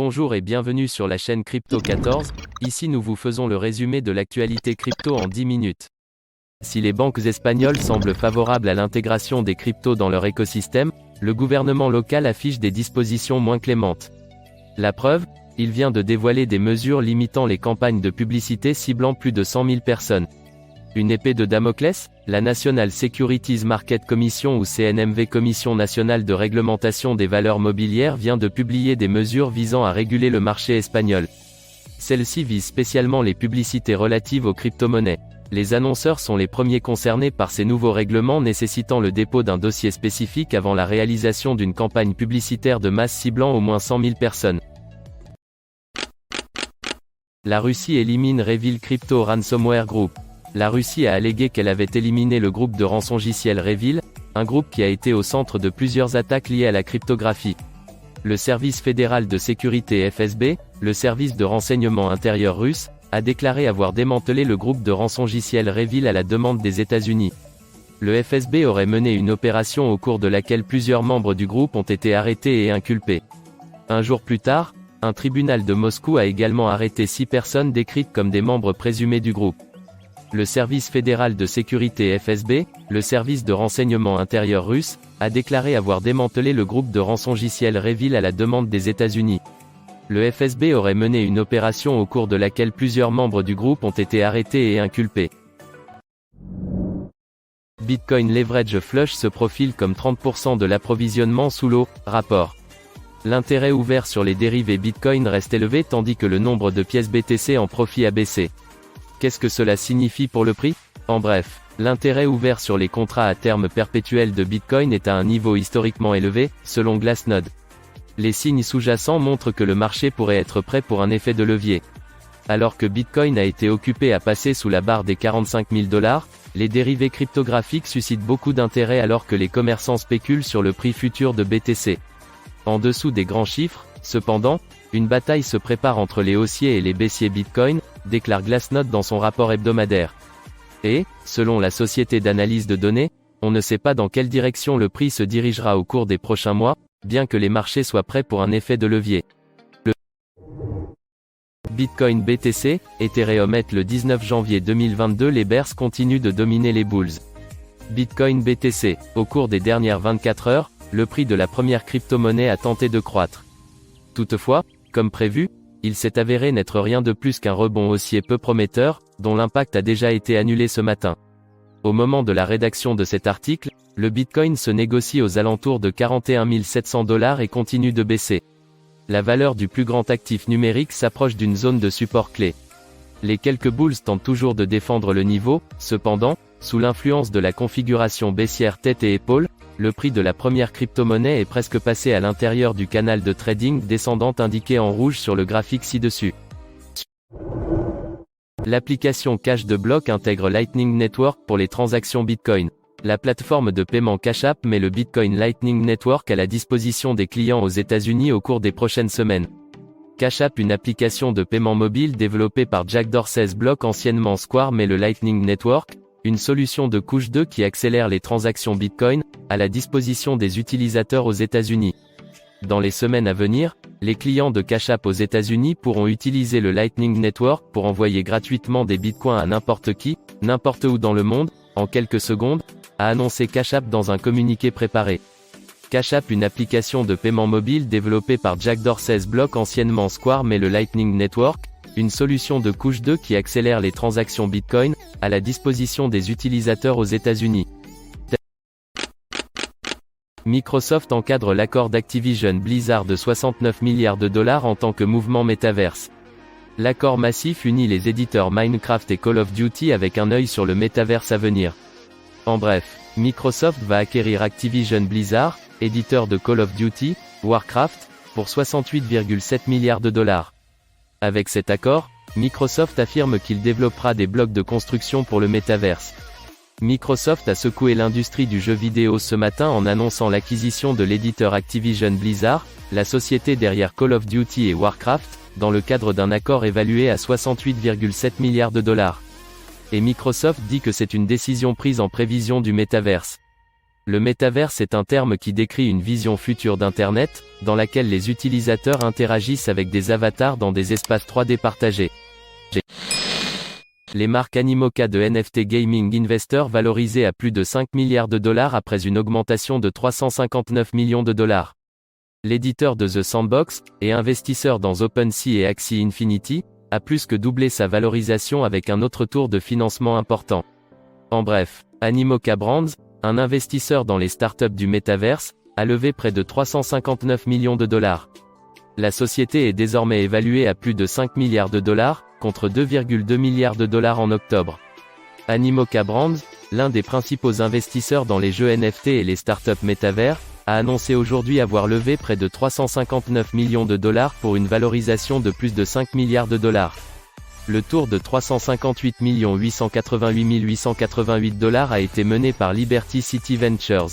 Bonjour et bienvenue sur la chaîne Crypto 14, ici nous vous faisons le résumé de l'actualité crypto en 10 minutes. Si les banques espagnoles semblent favorables à l'intégration des cryptos dans leur écosystème, le gouvernement local affiche des dispositions moins clémentes. La preuve, il vient de dévoiler des mesures limitant les campagnes de publicité ciblant plus de 100 000 personnes. Une épée de Damoclès? La National Securities Market Commission ou CNMV Commission nationale de réglementation des valeurs mobilières vient de publier des mesures visant à réguler le marché espagnol. Celles-ci visent spécialement les publicités relatives aux crypto-monnaies. Les annonceurs sont les premiers concernés par ces nouveaux règlements nécessitant le dépôt d'un dossier spécifique avant la réalisation d'une campagne publicitaire de masse ciblant au moins 100 000 personnes. La Russie élimine Revil Crypto Ransomware Group. La Russie a allégué qu'elle avait éliminé le groupe de rançongiciel Revil, un groupe qui a été au centre de plusieurs attaques liées à la cryptographie. Le service fédéral de sécurité FSB, le service de renseignement intérieur russe, a déclaré avoir démantelé le groupe de rançongiciel Revil à la demande des États-Unis. Le FSB aurait mené une opération au cours de laquelle plusieurs membres du groupe ont été arrêtés et inculpés. Un jour plus tard, un tribunal de Moscou a également arrêté 6 personnes décrites comme des membres présumés du groupe. Le service fédéral de sécurité FSB, le service de renseignement intérieur russe, a déclaré avoir démantelé le groupe de rançongiciel Revil à la demande des États-Unis. Le FSB aurait mené une opération au cours de laquelle plusieurs membres du groupe ont été arrêtés et inculpés. Bitcoin Leverage Flush se profile comme 30% de l'approvisionnement sous l'eau, rapport. L'intérêt ouvert sur les dérivés Bitcoin reste élevé tandis que le nombre de pièces BTC en profit a baissé. Qu'est-ce que cela signifie pour le prix? En bref, l'intérêt ouvert sur les contrats à terme perpétuel de Bitcoin est à un niveau historiquement élevé, selon Glassnode. Les signes sous-jacents montrent que le marché pourrait être prêt pour un effet de levier. Alors que Bitcoin a été occupé à passer sous la barre des 45 000 $, les dérivés cryptographiques suscitent beaucoup d'intérêt alors que les commerçants spéculent sur le prix futur de BTC. En dessous des grands chiffres, cependant, une bataille se prépare entre les haussiers et les baissiers Bitcoin, déclare Glassnode dans son rapport hebdomadaire. Et, selon la société d'analyse de données, on ne sait pas dans quelle direction le prix se dirigera au cours des prochains mois, bien que les marchés soient prêts pour un effet de levier. Le Bitcoin BTC, Ethereum et le 19 janvier 2022 les bears continuent de dominer les bulls. Bitcoin BTC, au cours des dernières 24 heures, le prix de la première crypto-monnaie a tenté de croître. Toutefois, comme prévu, il s'est avéré n'être rien de plus qu'un rebond haussier peu prometteur, dont l'impact a déjà été annulé ce matin. Au moment de la rédaction de cet article, le Bitcoin se négocie aux alentours de 41 700 $ et continue de baisser. La valeur du plus grand actif numérique s'approche d'une zone de support clé. Les quelques bulls tentent toujours de défendre le niveau, cependant, sous l'influence de la configuration baissière tête et épaule, le prix de la première crypto-monnaie est presque passé à l'intérieur du canal de trading descendant indiqué en rouge sur le graphique ci-dessus. L'application Cash de Block intègre Lightning Network pour les transactions Bitcoin. La plateforme de paiement Cash App met le Bitcoin Lightning Network à la disposition des clients aux États-Unis au cours des prochaines semaines. Cash App, une application de paiement mobile développée par Jack Dorsey's Block anciennement Square, met le Lightning Network, une solution de couche 2 qui accélère les transactions Bitcoin, à la disposition des utilisateurs aux États-Unis. Dans les semaines à venir, les clients de Cash App aux États-Unis pourront utiliser le Lightning Network pour envoyer gratuitement des bitcoins à n'importe qui, n'importe où dans le monde, en quelques secondes, a annoncé Cash App dans un communiqué préparé. Cash App, une application de paiement mobile développée par Jack Dorsey's Block anciennement Square, met le Lightning Network, une solution de couche 2 qui accélère les transactions Bitcoin, à la disposition des utilisateurs aux États-Unis. Microsoft encadre l'accord d'Activision Blizzard de 69 milliards $ en tant que mouvement métaverse. L'accord massif unit les éditeurs Minecraft et Call of Duty avec un œil sur le métaverse à venir. En bref, Microsoft va acquérir Activision Blizzard, éditeur de Call of Duty, Warcraft, pour 68,7 milliards $. Avec cet accord, Microsoft affirme qu'il développera des blocs de construction pour le métaverse. Microsoft a secoué l'industrie du jeu vidéo ce matin en annonçant l'acquisition de l'éditeur Activision Blizzard, la société derrière Call of Duty et Warcraft, dans le cadre d'un accord évalué à 68,7 milliards $. Et Microsoft dit que c'est une décision prise en prévision du métaverse. Le métaverse est un terme qui décrit une vision future d'Internet, dans laquelle les utilisateurs interagissent avec des avatars dans des espaces 3D partagés. Les marques Animoca de NFT Gaming Investor valorisées à plus de 5 milliards de dollars après une augmentation de 359 millions de dollars. L'éditeur de The Sandbox, et investisseur dans OpenSea et Axie Infinity, a plus que doublé sa valorisation avec un autre tour de financement important. En bref, Animoca Brands, un investisseur dans les startups du métaverse, a levé près de 359 millions de dollars. La société est désormais évaluée à plus de 5 milliards de dollars, contre 2,2 milliards de dollars en octobre. Animoca Brands, l'un des principaux investisseurs dans les jeux NFT et les startups métavers, a annoncé aujourd'hui avoir levé près de 359 millions de dollars pour une valorisation de plus de 5 milliards de dollars. Le tour de 358 888 888 dollars a été mené par Liberty City Ventures.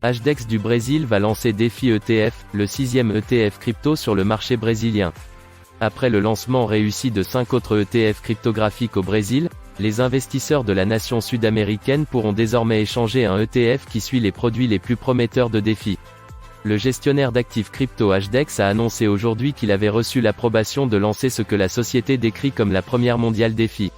HDEX du Brésil va lancer DeFi ETF, le 6e ETF crypto sur le marché brésilien. Après le lancement réussi de 5 autres ETF cryptographiques au Brésil, les investisseurs de la nation sud-américaine pourront désormais échanger un ETF qui suit les produits les plus prometteurs de DeFi. Le gestionnaire d'actifs crypto HDEX a annoncé aujourd'hui qu'il avait reçu l'approbation de lancer ce que la société décrit comme la première mondiale DeFi.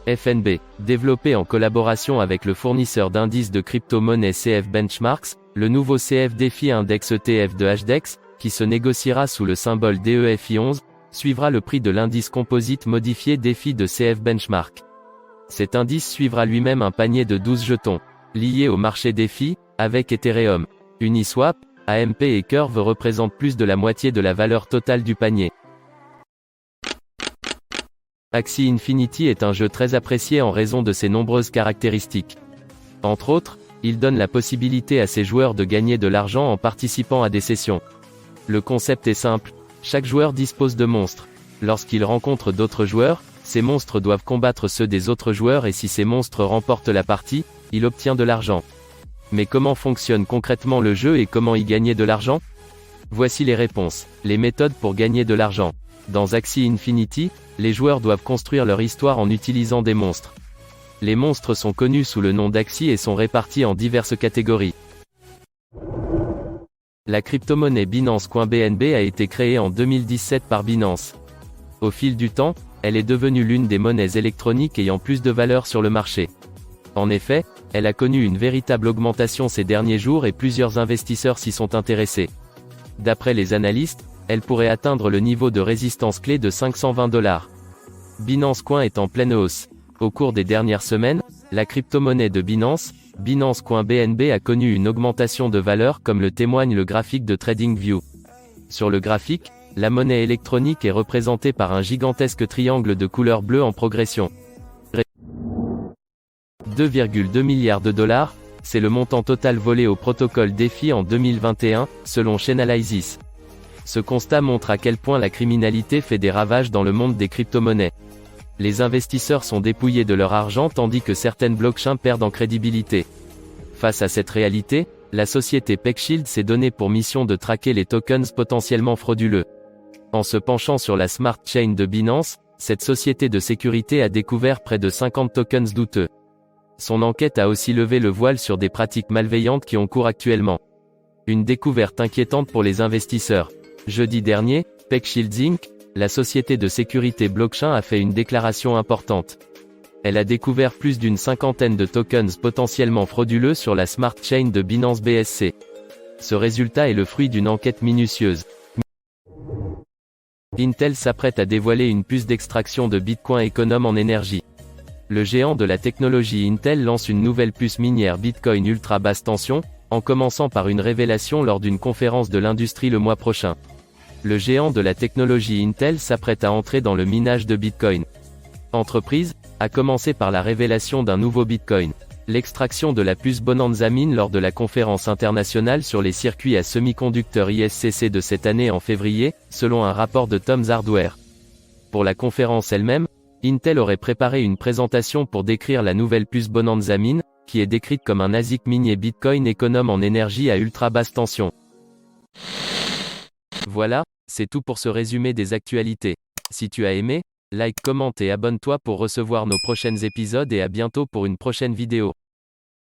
FNB, développé en collaboration avec le fournisseur d'indices de crypto-monnaie CF Benchmarks, le nouveau CF DeFi Index ETF de HDEX, qui se négociera sous le symbole DEFI11, suivra le prix de l'indice composite modifié DeFi de CF Benchmark. Cet indice suivra lui-même un panier de 12 jetons, liés au marché DeFi, avec Ethereum, Uniswap, AMP et Curve représentent plus de la moitié de la valeur totale du panier. Axie Infinity est un jeu très apprécié en raison de ses nombreuses caractéristiques. Entre autres, il donne la possibilité à ses joueurs de gagner de l'argent en participant à des sessions. Le concept est simple, chaque joueur dispose de monstres. Lorsqu'il rencontre d'autres joueurs, ces monstres doivent combattre ceux des autres joueurs et si ces monstres remportent la partie, il obtient de l'argent. Mais comment fonctionne concrètement le jeu et comment y gagner de l'argent? Voici les réponses. Les méthodes pour gagner de l'argent. Dans Axie Infinity, les joueurs doivent construire leur histoire en utilisant des monstres. Les monstres sont connus sous le nom d'Axie et sont répartis en diverses catégories. La crypto-monnaie Binance.BNB a été créée en 2017 par Binance. Au fil du temps, elle est devenue l'une des monnaies électroniques ayant plus de valeur sur le marché. En effet, elle a connu une véritable augmentation ces derniers jours et plusieurs investisseurs s'y sont intéressés. D'après les analystes, elle pourrait atteindre le niveau de résistance clé de 520 $. Binance Coin est en pleine hausse. Au cours des dernières semaines, la crypto-monnaie de Binance, Binance.BNB a connu une augmentation de valeur comme le témoigne le graphique de TradingView. Sur le graphique, la monnaie électronique est représentée par un gigantesque triangle de couleur bleue en progression. 2,2 milliards de dollars, c'est le montant total volé au protocole DeFi en 2021, selon Chainalysis. Ce constat montre à quel point la criminalité fait des ravages dans le monde des crypto-monnaies. Les investisseurs sont dépouillés de leur argent tandis que certaines blockchains perdent en crédibilité. Face à cette réalité, la société PeckShield s'est donnée pour mission de traquer les tokens potentiellement frauduleux. En se penchant sur la Smart Chain de Binance, cette société de sécurité a découvert près de 50 tokens douteux. Son enquête a aussi levé le voile sur des pratiques malveillantes qui ont cours actuellement. Une découverte inquiétante pour les investisseurs. Jeudi dernier, PeckShield Inc., la société de sécurité blockchain a fait une déclaration importante. Elle a découvert plus d'une cinquantaine de tokens potentiellement frauduleux sur la Smart Chain de Binance BSC. Ce résultat est le fruit d'une enquête minutieuse. Intel s'apprête à dévoiler une puce d'extraction de Bitcoin économe en énergie. Le géant de la technologie Intel lance une nouvelle puce minière Bitcoin ultra basse tension, en commençant par une révélation lors d'une conférence de l'industrie le mois prochain. Le géant de la technologie Intel s'apprête à entrer dans le minage de Bitcoin. Entreprise, a commencé par la révélation d'un nouveau Bitcoin. L'extraction de la puce Bonanza Mine lors de la conférence internationale sur les circuits à semi-conducteurs ISCC de cette année en février, selon un rapport de Tom's Hardware. Pour la conférence elle-même, Intel aurait préparé une présentation pour décrire la nouvelle puce Bonanza Mine, qui est décrite comme un ASIC minier Bitcoin économe en énergie à ultra basse tension. Voilà, c'est tout pour ce résumé des actualités. Si tu as aimé, like, commente et abonne-toi pour recevoir nos prochains épisodes et à bientôt pour une prochaine vidéo.